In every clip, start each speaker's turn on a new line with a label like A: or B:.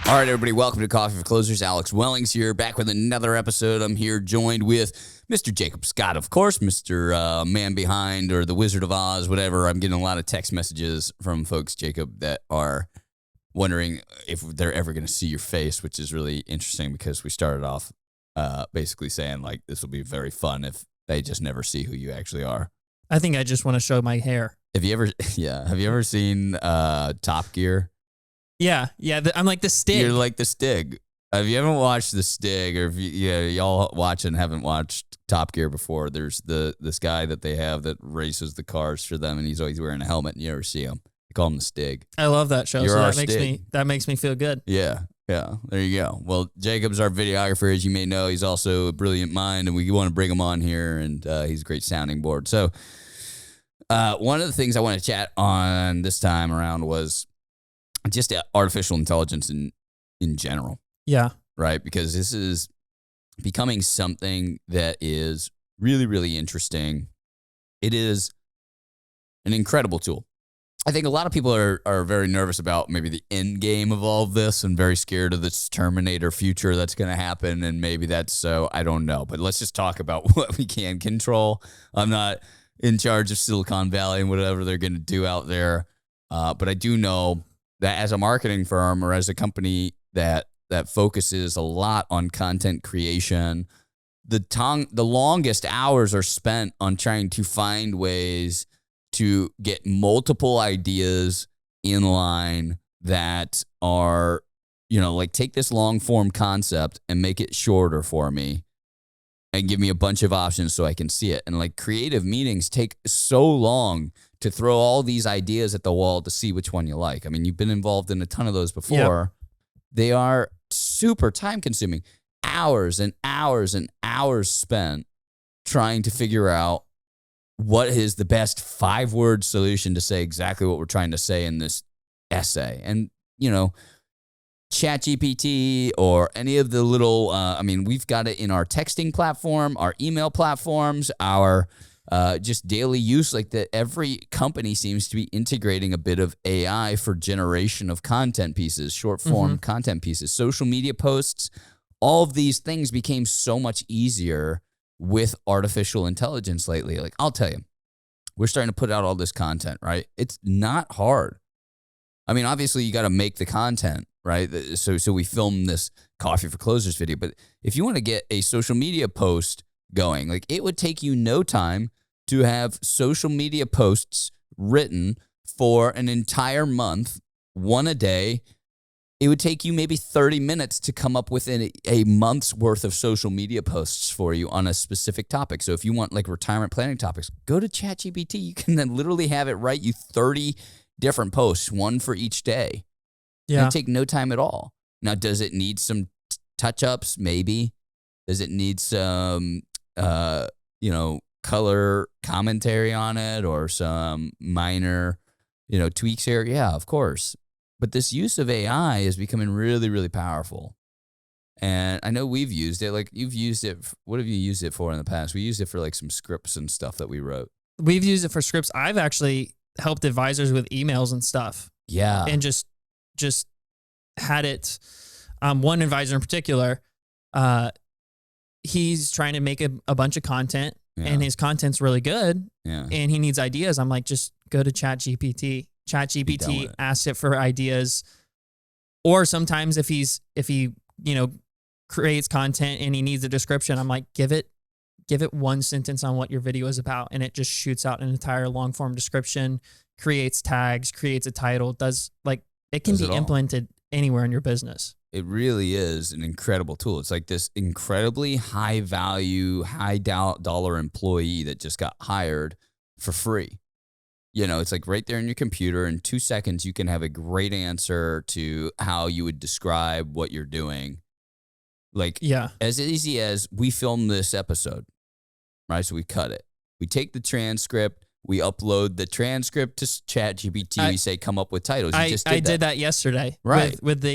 A: All right, everybody, welcome to Coffee for Closers. Alex Wellings here, back with another episode. I'm here joined with Mr. Jacob Scott, of course, Mr. Man Behind or the Wizard of Oz, whatever. I'm getting a lot of text messages from folks, Jacob, that are wondering if they're ever going to see your face, which is really interesting because we started off basically saying, like, this will be very fun if they just never see who you actually are.
B: I think I just want to show my hair.
A: Have you ever seen Top Gear?
B: Yeah. I'm like the Stig.
A: You're like the Stig. If you haven't watched the Stig, or if y'all watch and haven't watched Top Gear before, there's this guy that they have that races the cars for them, and he's always wearing a helmet, and you never see him. They call him the Stig.
B: I love that show.
A: You're
B: so
A: our
B: that makes me feel good.
A: Yeah. There you go. Well, Jacob's our videographer, as you may know. He's also a brilliant mind, and we want to bring him on here, and he's a great sounding board. So one of the things I want to chat on this time around was just artificial intelligence in general.
B: Yeah.
A: Right? Because this is becoming something that is really, really interesting. It is an incredible tool. I think a lot of people are very nervous about maybe the end game of all of this and very scared of this Terminator future that's going to happen. And maybe that's so, I don't know. But let's just talk about what we can control. I'm not in charge of Silicon Valley and whatever they're going to do out there. But I do know that as a marketing firm or as a company that focuses a lot on content creation, the longest hours are spent on trying to find ways to get multiple ideas in line that are, like take this long form concept and make it shorter for me and give me a bunch of options so I can see it. And like creative meetings take so long to throw all these ideas at the wall to see which one you like. I mean, you've been involved in a ton of those before. Yep. They are super time consuming. Hours and hours and hours spent trying to figure out what is the best 5-word solution to say exactly what we're trying to say in this essay. And, ChatGPT or any of the little, we've got it in our texting platform, our email platforms, our just daily use. Like that, every company seems to be integrating a bit of AI for generation of content pieces, short form content pieces, social media posts. All of these things became so much easier with artificial intelligence lately. Like, I'll tell you, we're starting to put out all this content, right? It's not hard. I mean, obviously you got to make the content, right? So we film this Coffee for Closers video, but if you want to get a social media post going, like it would take you no time to have social media posts written for an entire month, one a day. It would take you maybe 30 minutes to come up with a month's worth of social media posts for you on a specific topic. So if you want like retirement planning topics, go to ChatGPT. You can then literally have it write you 30 different posts, one for each day. Yeah. It'd take no time at all. Now, does it need some touch-ups? Maybe. Does it need some, color commentary on it or some minor, tweaks here? Yeah, of course. But this use of AI is becoming really, really powerful. And I know we've used it. Like you've used it. What have you used it for in the past? We used it for like some scripts and stuff that we wrote.
B: We've used it for scripts. I've actually helped advisors with emails and stuff.
A: Yeah.
B: And just had it. One advisor in particular, he's trying to make a bunch of content and his content's really good. Yeah. And he needs ideas. I'm like, just go to ChatGPT. ChatGPT asks it for ideas. Or sometimes if he creates content and he needs a description, I'm like, give it one sentence on what your video is about, and it just shoots out an entire long form description, creates tags, creates a title, it can be implemented anywhere in your business.
A: It really is an incredible tool. It's like this incredibly high value, high dollar employee that just got hired for free. It's like right there in your computer. In 2 seconds, you can have a great answer to how you would describe what you're doing. Like, as easy as we film this episode, right? So we cut it. We take the transcript. We upload the transcript to ChatGPT. We say, come up with titles.
B: I did that yesterday, right? With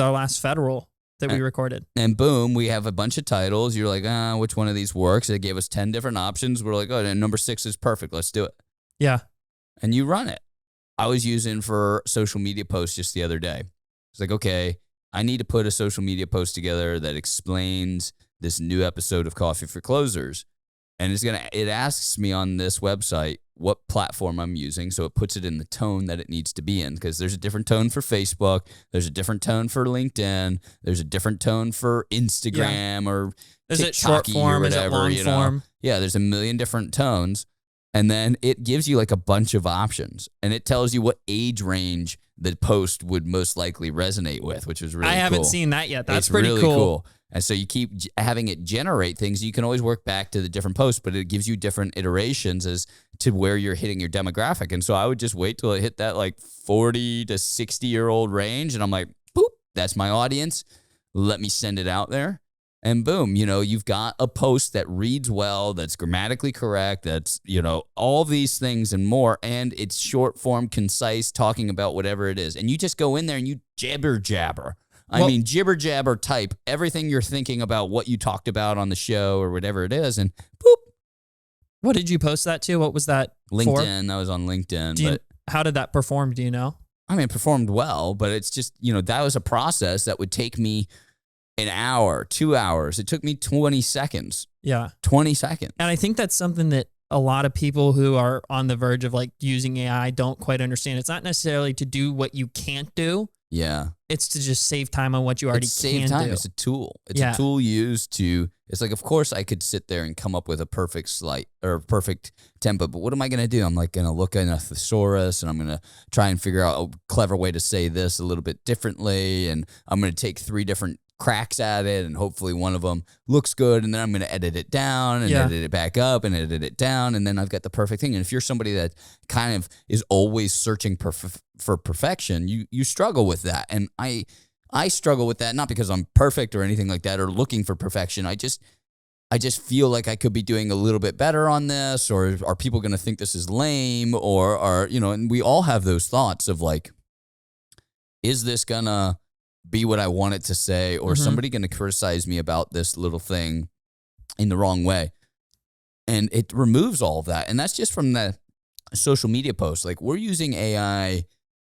B: our last federal that we recorded.
A: And boom, we have a bunch of titles. You're like, which one of these works? They gave us 10 different options. We're like, and number 6 is perfect. Let's do it.
B: Yeah.
A: And you run it. I was using for social media posts just the other day. It's like, okay, I need to put a social media post together that explains this new episode of Coffee for Closers. And it asks me on this website what platform I'm using. So it puts it in the tone that it needs to be in, because there's a different tone for Facebook. There's a different tone for LinkedIn. There's a different tone for Instagram or
B: is
A: TikTok
B: it short form? Is it long form?
A: Yeah, there's a million different tones. And then it gives you like a bunch of options, and it tells you what age range the post would most likely resonate with, which is really cool.
B: I haven't seen that yet. That's
A: it's
B: pretty
A: really
B: cool.
A: And so you keep having it generate things. You can always work back to the different posts, but it gives you different iterations as to where you're hitting your demographic. And so I would just wait till it hit that like 40 to 60-year-old range. And I'm like, boop, that's my audience. Let me send it out there. And boom, you've got a post that reads well, that's grammatically correct, that's, all these things and more. And it's short form, concise, talking about whatever it is. And you just go in there and you jibber jabber. Jibber jabber type everything you're thinking about what you talked about on the show or whatever it is. And boop.
B: What did you post that to? What was that
A: LinkedIn.
B: for?
A: I was on LinkedIn.
B: How did that perform? Do you know?
A: It performed well, but it's just, that was a process that would take me an hour, 2 hours. It took me 20 seconds.
B: Yeah.
A: 20 seconds.
B: And I think that's something that a lot of people who are on the verge of like using AI don't quite understand. It's not necessarily to do what you can't do.
A: Yeah.
B: It's to just save time on what you already can do.
A: It's a tool. It's a tool used to, it's like, of course I could sit there and come up with a perfect perfect template, but what am I going to do? I'm like going to look in a thesaurus and I'm going to try and figure out a clever way to say this a little bit differently. And I'm going to take 3 different cracks at it, and hopefully one of them looks good, and then I'm going to edit it down and edit it back up and edit it down, and then I've got the perfect thing. And if you're somebody that kind of is always searching for perfection, you struggle with that. And I struggle with that, not because I'm perfect or anything like that or looking for perfection. I just feel like I could be doing a little bit better on this, or are people going to think this is lame, or are, and we all have those thoughts of like, is this going to be what I want it to say, or somebody going to criticize me about this little thing in the wrong way? And it removes all of that. And that's just from the social media posts. Like, we're using AI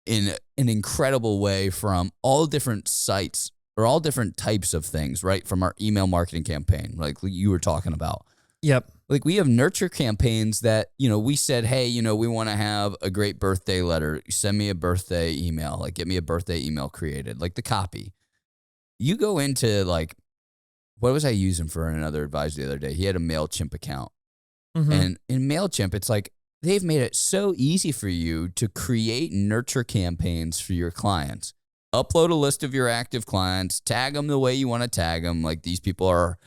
A: in an incredible way from all different sites or all different types of things, right? From our email marketing campaign, like you were talking about.
B: Yep.
A: Like, we have nurture campaigns that, we said, hey, we want to have a great birthday letter. Send me a birthday email. Like, get me a birthday email created. Like, the copy. You go into, like, what was I using for another advisor the other day? He had a MailChimp account. And in MailChimp, it's like, they've made it so easy for you to create nurture campaigns for your clients. Upload a list of your active clients. Tag them the way you want to tag them. Like, these people are,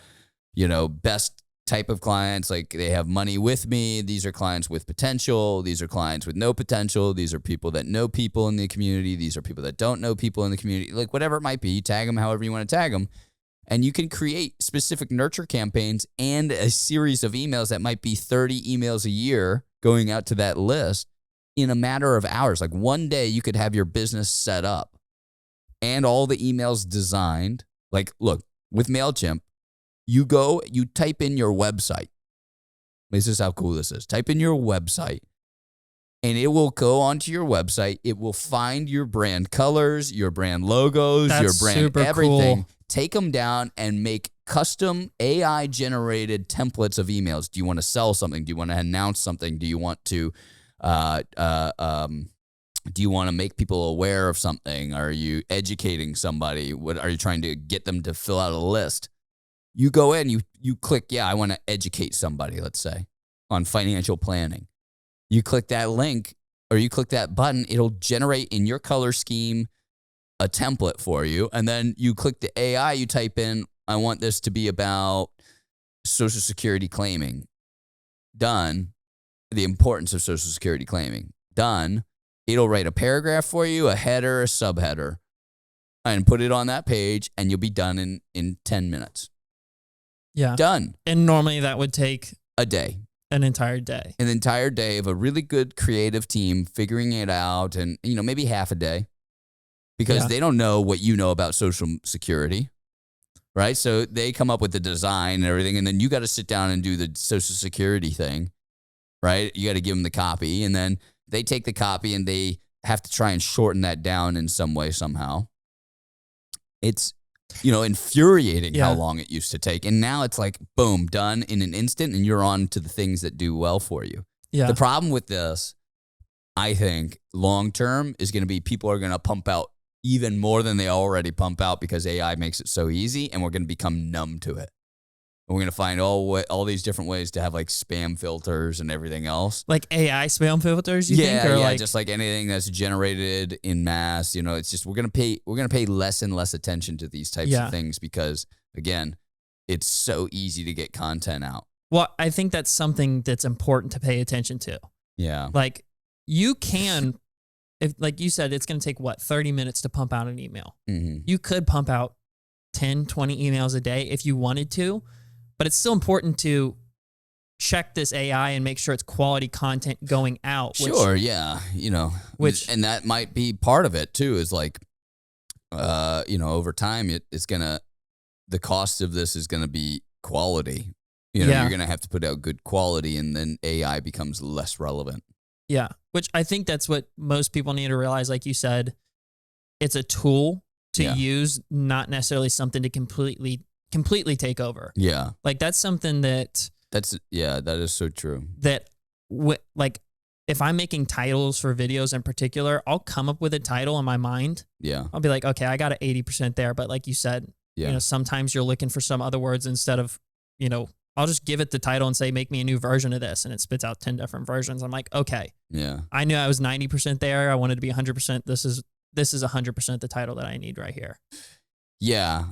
A: best type of clients, like they have money with me. These are clients with potential. These are clients with no potential. These are people that know people in the community. These are people that don't know people in the community. Like, whatever it might be, you tag them however you want to tag them. And you can create specific nurture campaigns and a series of emails that might be 30 emails a year going out to that list in a matter of hours. Like, one day you could have your business set up and all the emails designed. Like, look, with MailChimp, you type in your website. This is how cool this is. Type in your website, and it will go onto your website. It will find your brand colors, your brand logos, your brand everything. Cool. Take them down and make custom AI-generated templates of emails. Do you want to sell something? Do you want to announce something? Do you want to make people aware of something? Are you educating somebody? What are you trying to get them to fill out a list? You go in, you click, I want to educate somebody, let's say, on financial planning. You click that link or you click that button, it'll generate in your color scheme a template for you. And then you click the AI, you type in, I want this to be about Social Security claiming. Done. The importance of Social Security claiming. Done. It'll write a paragraph for you, a header, a subheader, and put it on that page, and you'll be done in 10 minutes.
B: Yeah.
A: Done.
B: And normally that would take
A: a day.
B: An entire day.
A: An entire day of a really good creative team figuring it out, and maybe half a day, because they don't know what you know about Social Security, right? So they come up with the design and everything, and then you got to sit down and do the Social Security thing, right? You got to give them the copy, and then they take the copy and they have to try and shorten that down in some way, somehow. it's, infuriating how long it used to take. And now it's like, boom, done in an instant, and you're on to the things that do well for you.
B: Yeah.
A: The problem with this, I think, long term is going to be people are going to pump out even more than they already pump out because AI makes it so easy, and we're going to become numb to it. And we're going to find all these different ways to have like spam filters and everything else.
B: Like AI spam filters, you think? Or like,
A: just like anything that's generated in mass. It's just we're going to pay less and less attention to these types of things because, again, it's so easy to get content out.
B: Well, I think that's something that's important to pay attention to.
A: Yeah.
B: Like you can, if like you said, it's going to take 30 minutes to pump out an email.
A: Mm-hmm.
B: You could pump out 10, 20 emails a day if you wanted to, but it's still important to check this AI and make sure it's quality content going out.
A: Sure. Yeah. And that might be part of it too, is like, over time, the cost of this is going to be quality. You're going to have to put out good quality, and then AI becomes less relevant.
B: Yeah, which I think that's what most people need to realize. Like you said, it's a tool to use, not necessarily something to completely take over.
A: Yeah.
B: Like that's something that
A: is so true.
B: That like if I'm making titles for videos in particular, I'll come up with a title in my mind.
A: Yeah.
B: I'll be like, okay, I got an 80% there. But like you said, sometimes you're looking for some other words instead of, I'll just give it the title and say, make me a new version of this. And it spits out 10 different versions. I'm like, okay.
A: Yeah.
B: I knew I was 90% there. I wanted to be 100%. This is 100% the title that I need right here.
A: Yeah.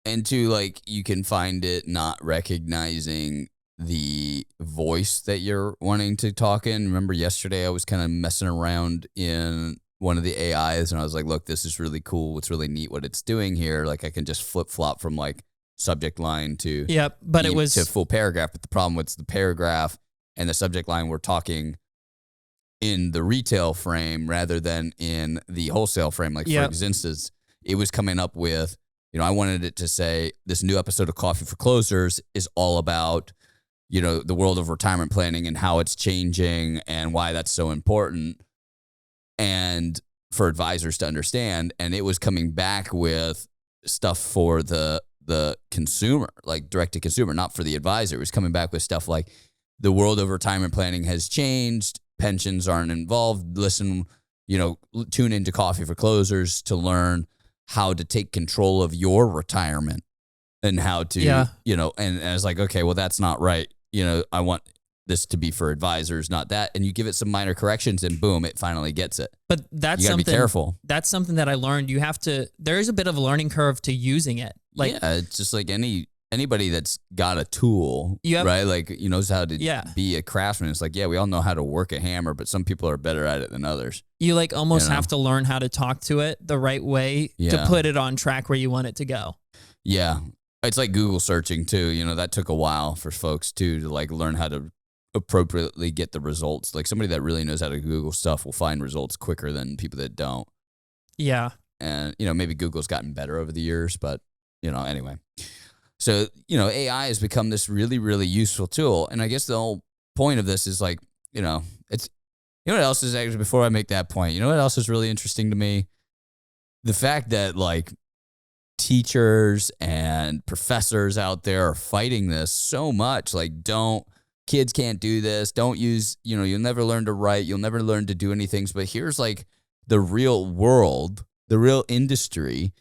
A: And like, you can find it not recognizing the voice that you're wanting to talk in. Remember yesterday I was kind of messing around in one of the AIs and I was like, look, this is really cool. It's really neat what it's doing here. Like I can just flip flop from like subject line to to full paragraph. But the problem with the paragraph and the subject line, we're talking in the retail frame rather than in the wholesale frame. Like for instance, it was coming up with, I wanted it to say this new episode of Coffee for Closers is all about, the world of retirement planning and how it's changing and why that's so important and for advisors to understand. And it was coming back with stuff for the consumer, like direct to consumer, not for the advisor. It was coming back with stuff like the world of retirement planning has changed. Pensions aren't involved. Listen, tune into Coffee for Closers to learn how to take control of your retirement and how to, and I was like, okay, well, that's not right. I want this to be for advisors, not that. And you give it some minor corrections and boom, it finally gets it.
B: But that's
A: you gotta be careful.
B: That's something that I learned. There is a bit of a learning curve to using it. Like,
A: it's just like anybody that's got a tool, right? Like, knows how to be a craftsman. It's like, we all know how to work a hammer, but some people are better at it than others.
B: You like almost have to learn how to talk to it the right way to put it on track where you want it to go.
A: Yeah. It's like Google searching too. That took a while for folks too, to like learn how to appropriately get the results. Like somebody that really knows how to Google stuff will find results quicker than people that don't.
B: Yeah.
A: And, maybe Google's gotten better over the years, but, anyway. So, AI has become this really, really useful tool. And I guess the whole point of this is like, it's, what else is actually, before I make that point, what else is really interesting to me? The fact that like teachers and professors out there are fighting this so much. Like, kids can't do this. Don't use, you'll never learn to write. You'll never learn to do anything. But here's like the real world, the real industry,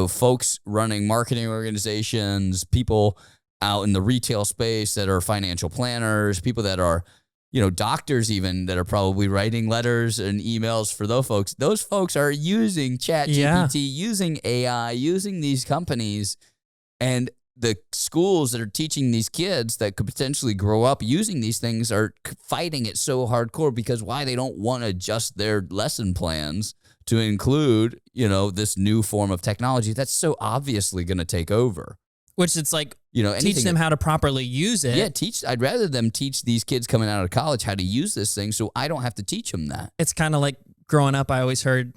A: folks running marketing organizations, people out in the retail space that are financial planners, people that are, doctors even that are probably writing letters and emails for those folks. Those folks are using ChatGPT, using AI, using these companies, and the schools that are teaching these kids that could potentially grow up using these things are fighting it so hardcore because why? They don't want to adjust their lesson plans to include, this new form of technology that's so obviously going to take over.
B: Which it's like, teach them how to properly use it.
A: Yeah, I'd rather them teach these kids coming out of college how to use this thing so I don't have to teach them that.
B: It's kind of like growing up, I always heard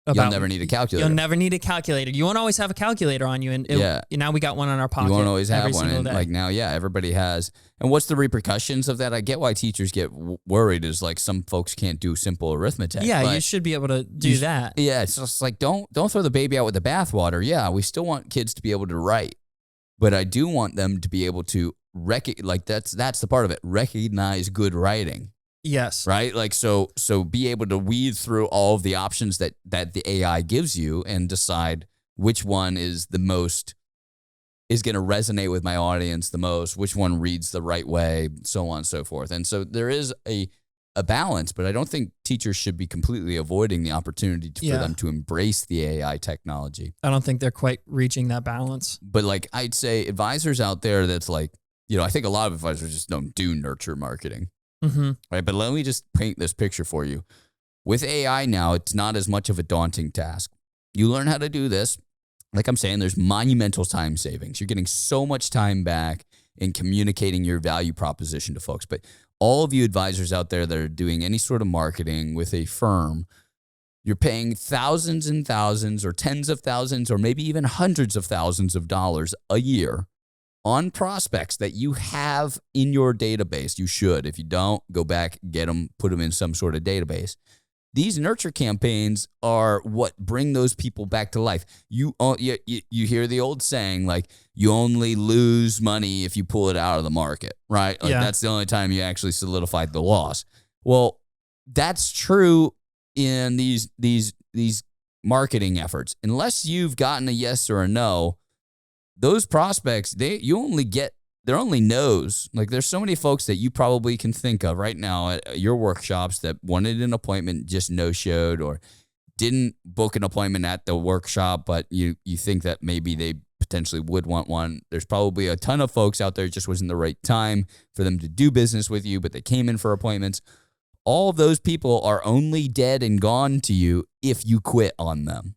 A: You'll never need a calculator.
B: You'll never need a calculator. You won't always have a calculator on you. And now we got one on our pocket.
A: You won't always have one. And like now, everybody has. And what's the repercussions of that? I get why teachers get worried is like some folks can't do simple arithmetic.
B: Yeah, you should be able to do that.
A: Yeah, it's just like don't throw the baby out with the bathwater. Yeah, we still want kids to be able to write. But I do want them to be able to that's the part of it. Recognize good writing.
B: Yes.
A: Right? Like so be able to weed through all of the options that the AI gives you and decide which one is going to resonate with my audience the most, which one reads the right way, so on and so forth. And so there is a balance, but I don't think teachers should be completely avoiding the opportunity for them to embrace the AI technology.
B: I don't think they're quite reaching that balance.
A: But like I'd say advisors out there that's like, I think a lot of advisors just don't do nurture marketing.
B: Mm-hmm.
A: Right, but let me just paint this picture for you. With AI now, it's not as much of a daunting task. You learn how to do this. Like I'm saying, there's monumental time savings. You're getting so much time back in communicating your value proposition to folks. But all of you advisors out there that are doing any sort of marketing with a firm, you're paying thousands and thousands or tens of thousands or maybe even hundreds of thousands of dollars a year on prospects that you have in your database. You should. If you don't, go back, get them, put them in some sort of database. These nurture campaigns are what bring those people back to life. You hear the old saying, like, you only lose money if you pull it out of the market, right? Like that's the only time you actually solidified the loss. Well, that's true in these marketing efforts. Unless you've gotten a yes or a no, those prospects, they're only no's. Like there's so many folks that you probably can think of right now at your workshops that wanted an appointment, just no-showed, or didn't book an appointment at the workshop, but you think that maybe they potentially would want one. There's probably a ton of folks out there, it just wasn't the right time for them to do business with you, but they came in for appointments. All of those people are only dead and gone to you if you quit on them.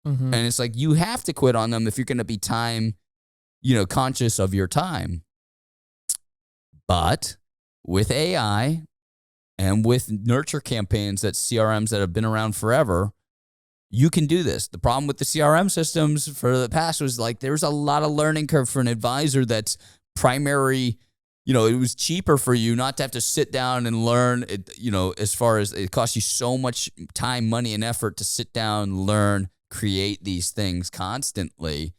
A: Mm-hmm. And it's like you have to quit on them if you're going to be time, conscious of your time. But with AI and with nurture campaigns, that CRMs that have been around forever, you can do this. The problem with the CRM systems for the past was like there's a lot of learning curve for an advisor that's primary. It was cheaper for you not to have to sit down and learn it, as far as it costs you so much time, money, and effort to sit down, learn, create these things constantly,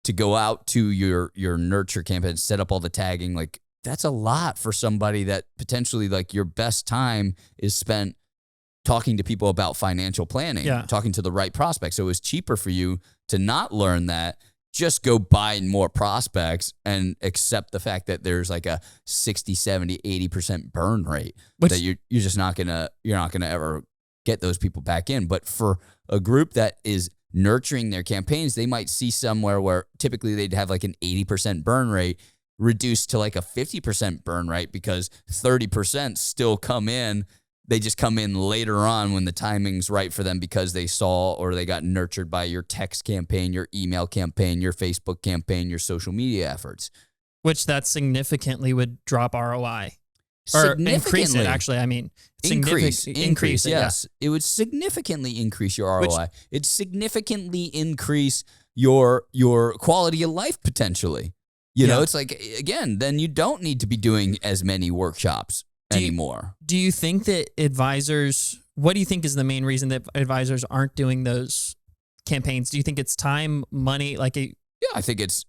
A: to go out to your nurture campaign, set up all the tagging. Like that's a lot for somebody that potentially like your best time is spent talking to people about financial planning, talking to the right prospects. So it was cheaper for you to not learn that, just go buy more prospects and accept the fact that there's like a 60, 70, 80% burn rate, that you're just not going to ever get those people back in. But for a group that is nurturing their campaigns, they might see somewhere where typically they'd have like an 80% burn rate reduced to like a 50% burn rate because 30% still come in. They just come in later on when the timing's right for them because they saw or they got nurtured by your text campaign, your email campaign, your Facebook campaign, your social media efforts.
B: Which that significantly would drop ROI. Or increase it, actually. I mean,
A: increase it, yes.
B: Yeah.
A: It would significantly increase your ROI. It'd significantly increase your quality of life potentially. It's like, again, then you don't need to be doing as many workshops anymore.
B: Do you think that what do you think is the main reason that advisors aren't doing those campaigns? Do you think it's time, money?
A: Yeah, I think it's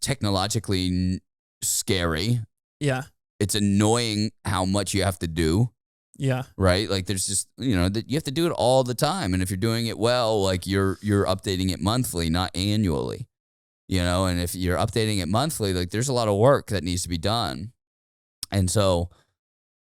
A: technologically scary.
B: Yeah.
A: It's annoying how much you have to do.
B: Yeah.
A: Right? Like there's just, you have to do it all the time. And if you're doing it well, like you're updating it monthly, not annually. And if you're updating it monthly, like there's a lot of work that needs to be done. And so,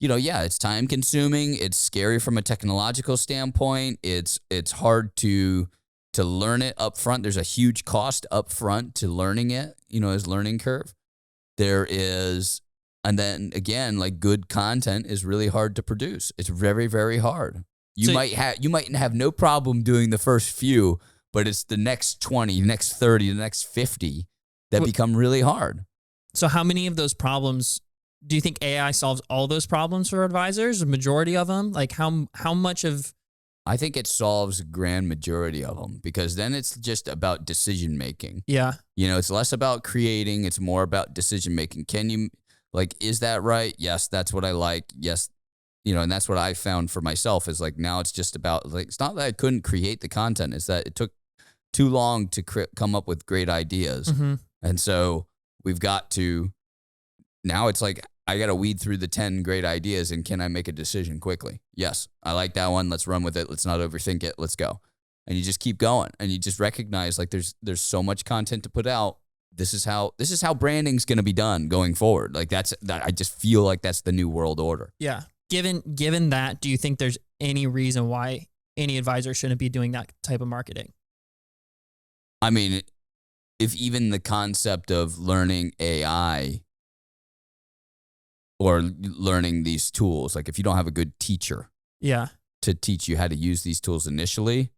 A: it's time consuming. It's scary from a technological standpoint. It's hard to learn it up front. There's a huge cost up front to learning it, as learning curve. There is. And then again, like good content is really hard to produce. It's very, very hard. You might have no problem doing the first few, but it's the next 20, the next 30, the next 50 that become really hard.
B: So how many of those problems do you think AI solves all those problems for advisors? A majority of them? Like how much of
A: I think it solves a grand majority of them, because then it's just about decision making.
B: Yeah.
A: It's less about creating. It's more about decision making. Can you, like, is that right? Yes, that's what I like. Yes. And that's what I found for myself is like, now it's just about, like, it's not that I couldn't create the content. It's that it took too long to come up with great ideas.
B: Mm-hmm.
A: And so we've got to, now it's like, I got to weed through the 10 great ideas, and can I make a decision quickly? Yes, I like that one. Let's run with it. Let's not overthink it. Let's go. And you just keep going, and you just recognize, like, there's so much content to put out. This is how branding's going to be done going forward. Like, that I just feel like that's the new world order.
B: Yeah. Given that, do you think there's any reason why any advisor shouldn't be doing that type of marketing?
A: I mean, if even the concept of learning AI or learning these tools, like, if you don't have a good teacher to teach you how to use these tools initially,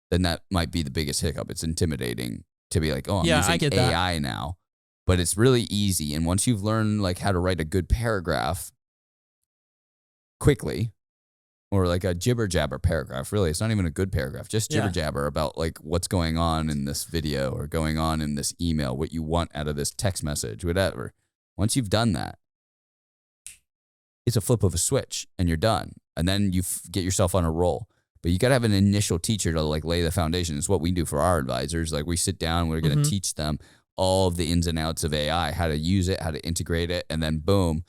A: then that might be the biggest hiccup. It's intimidating to be like, oh, I'm using AI now. But it's really easy. And once you've learned, like, how to write a good paragraph quickly, or like a jibber jabber paragraph, really, it's not even a good paragraph, just jibber jabber about, like, what's going on in this video or going on in this email, what you want out of this text message, whatever. Once you've done that, it's a flip of a switch and you're done. And then you get yourself on a roll. But you got to have an initial teacher to, like, lay the foundation. It's what we do for our advisors. Like, we sit down, we're going to teach them all of the ins and outs of AI, how to use it, how to integrate it, and then boom.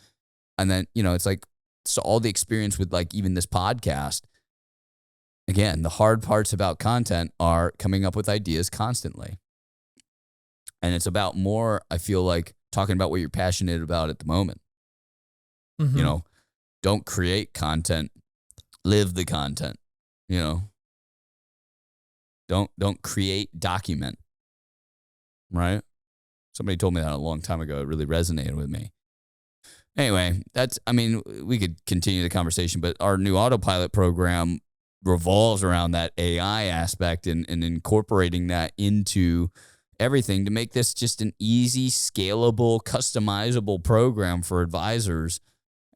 A: And then, it's like, so all the experience with, like, even this podcast, again, the hard parts about content are coming up with ideas constantly. And it's about more, I feel like, talking about what you're passionate about at the moment.
B: Mm-hmm.
A: Don't create content, live the content. Don't create, document. Right? Somebody told me that a long time ago. It really resonated with me. Anyway, we could continue the conversation, but our new autopilot program revolves around that AI aspect and incorporating that into everything to make this just an easy, scalable, customizable program for advisors.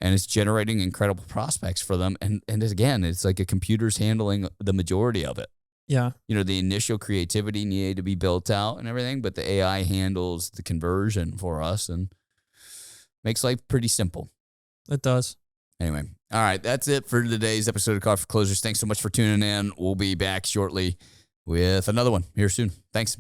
A: And it's generating incredible prospects for them. And again, it's like a computer's handling the majority of it.
B: Yeah.
A: The initial creativity needed to be built out and everything, but the AI handles the conversion for us and makes life pretty simple.
B: It does.
A: Anyway, all right, that's it for today's episode of Coffee for Closers. Thanks so much for tuning in. We'll be back shortly with another one here soon. Thanks.